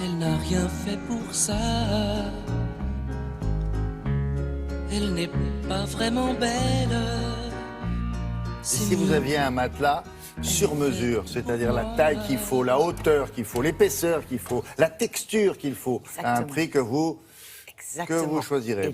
Elle n'a rien fait pour ça. Elle n'est pas vraiment belle. Si vous aviez un matelas sur mesure, c'est-à-dire la taille qu'il faut, la hauteur qu'il faut, l'épaisseur qu'il faut, la texture qu'il faut, à un prix que vous choisirez.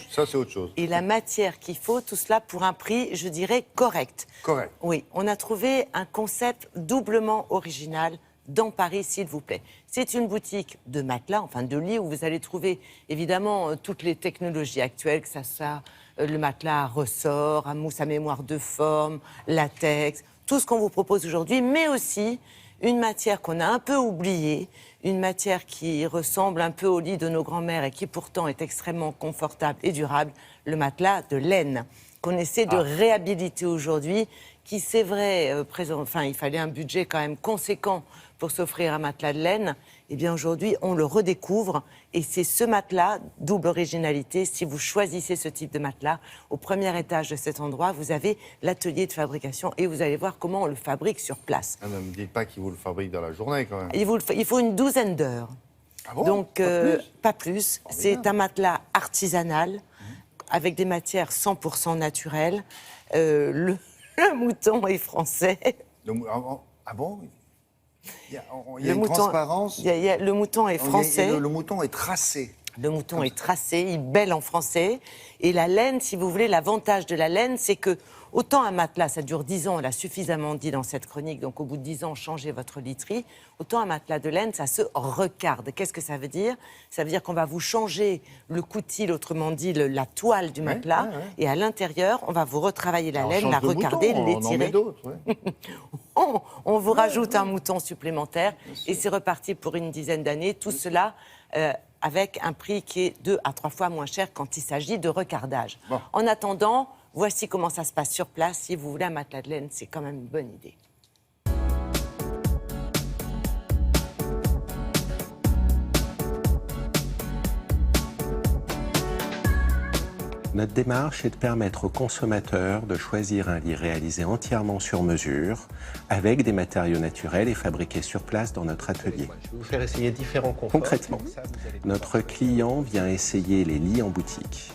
Ça, c'est autre chose. Et la matière qu'il faut, tout cela pour un prix, je dirais, correct. Correct. Oui, on a trouvé un concept doublement original dans Paris, s'il vous plaît. C'est une boutique de matelas, enfin de lits, où vous allez trouver évidemment toutes les technologies actuelles, que ça soit le matelas à ressort, à mousse à mémoire de forme, latex, tout ce qu'on vous propose aujourd'hui, mais aussi une matière qu'on a un peu oubliée, une matière qui ressemble un peu au lit de nos grands-mères et qui pourtant est extrêmement confortable et durable, le matelas de laine, qu'on essaie de réhabiliter aujourd'hui, qui c'est vrai, il fallait un budget quand même conséquent pour s'offrir un matelas de laine. Eh bien aujourd'hui, on le redécouvre et c'est ce matelas, double originalité. Si vous choisissez ce type de matelas, au premier étage de cet endroit, vous avez l'atelier de fabrication et vous allez voir comment on le fabrique sur place. Ah, ne me dites pas qu'il vous le fabrique dans la journée quand même. Il faut une douzaine d'heures. Ah bon? Donc, pas plus. Oh, C'est un matelas artisanal avec des matières 100% naturelles. Le mouton est français. Ah bon? Il y a une transparence. Le mouton est français. Le mouton est tracé. Le mouton est tracé, il bêle en français. Et la laine, si vous voulez, l'avantage de la laine, c'est que autant un matelas, ça dure 10 ans, on l'a suffisamment dit dans cette chronique, donc au bout de 10 ans, changez votre literie. Autant un matelas de laine, ça se recarde. Qu'est-ce que ça veut dire? Ça veut dire qu'on va vous changer le coutil, autrement dit la toile du matelas, et à l'intérieur, on va vous retravailler la laine, la recarder, l'étirer. On vous rajoute un mouton supplémentaire, et c'est reparti pour une dizaine d'années. Tout cela avec un prix qui est 2 à 3 fois moins cher quand il s'agit de recardage. Bon. En attendant, voici comment ça se passe sur place. Si vous voulez un matelas de laine, c'est quand même une bonne idée. Notre démarche est de permettre aux consommateurs de choisir un lit réalisé entièrement sur mesure, avec des matériaux naturels et fabriqués sur place dans notre atelier. Je vais vous faire essayer différents conforts. Concrètement, notre client vient essayer les lits en boutique.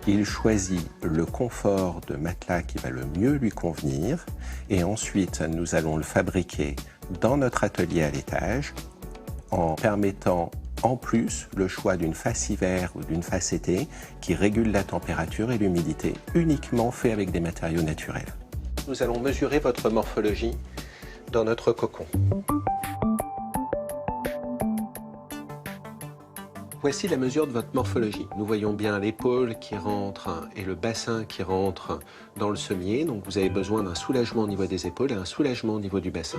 Il choisit le confort de matelas qui va le mieux lui convenir et ensuite nous allons le fabriquer dans notre atelier à l'étage en permettant en plus le choix d'une face hiver ou d'une face été qui régule la température et l'humidité, uniquement fait avec des matériaux naturels. Nous allons mesurer votre morphologie dans notre cocon. Voici la mesure de votre morphologie. Nous voyons bien l'épaule qui rentre et le bassin qui rentre dans le sommier. Donc vous avez besoin d'un soulagement au niveau des épaules et un soulagement au niveau du bassin.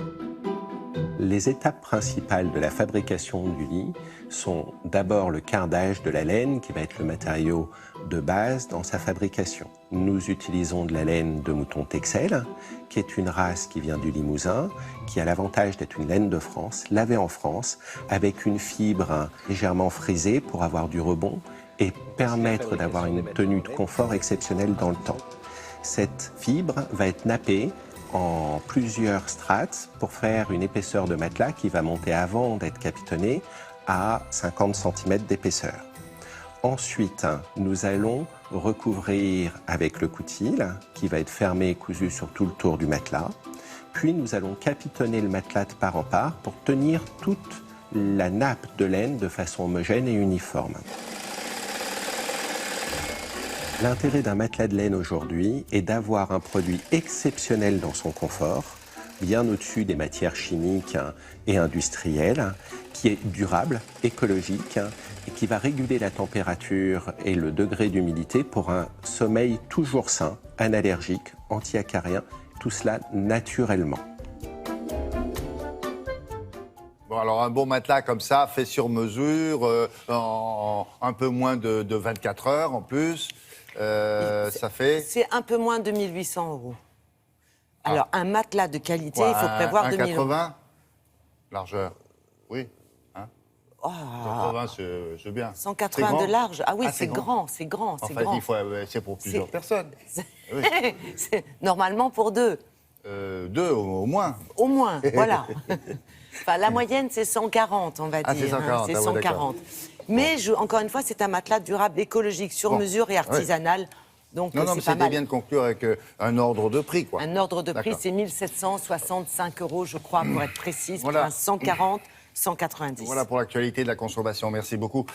Les étapes principales de la fabrication du lit sont d'abord le cardage de la laine, qui va être le matériau de base dans sa fabrication. Nous utilisons de la laine de mouton Texel, qui est une race qui vient du Limousin, qui a l'avantage d'être une laine de France, lavée en France, avec une fibre légèrement frisée pour avoir du rebond et permettre d'avoir une tenue de confort exceptionnelle dans le temps. Cette fibre va être nappée en plusieurs strates pour faire une épaisseur de matelas qui va monter avant d'être capitonnée à 50 cm d'épaisseur. Ensuite, nous allons recouvrir avec le coutil qui va être fermé et cousu sur tout le tour du matelas. Puis nous allons capitonner le matelas de part en part pour tenir toute la nappe de laine de façon homogène et uniforme. L'intérêt d'un matelas de laine aujourd'hui est d'avoir un produit exceptionnel dans son confort, bien au-dessus des matières chimiques et industrielles, qui est durable, écologique et qui va réguler la température et le degré d'humidité pour un sommeil toujours sain, analergique, anti-acarien, tout cela naturellement. Bon, alors un bon matelas comme ça, fait sur mesure, en un peu moins de 24 heures en plus. Ça fait... C'est un peu moins de 1 800 €. Alors, un matelas de qualité, il faut prévoir 2 000 €. 1,80 largeur, oui. Hein, 180, c'est bien. 180 de large, ah oui, c'est grand, c'est grand, c'est grand. C'est pour plusieurs personnes. Oui. C'est normalement pour 2. 2 au moins. Au moins, voilà. Enfin, la moyenne, c'est 140, on va dire. Ah, c'est 140, c'est ah ouais, 140. Mais encore une fois, c'est un matelas durable, écologique, sur mesure et artisanal. Donc, non, mais c'était bien de conclure avec un ordre de prix, quoi. Un ordre de prix, D'accord. c'est 1765 €, je crois, pour être précise, Voilà. pour un 140, 190. Voilà pour l'actualité de la consommation. Merci beaucoup.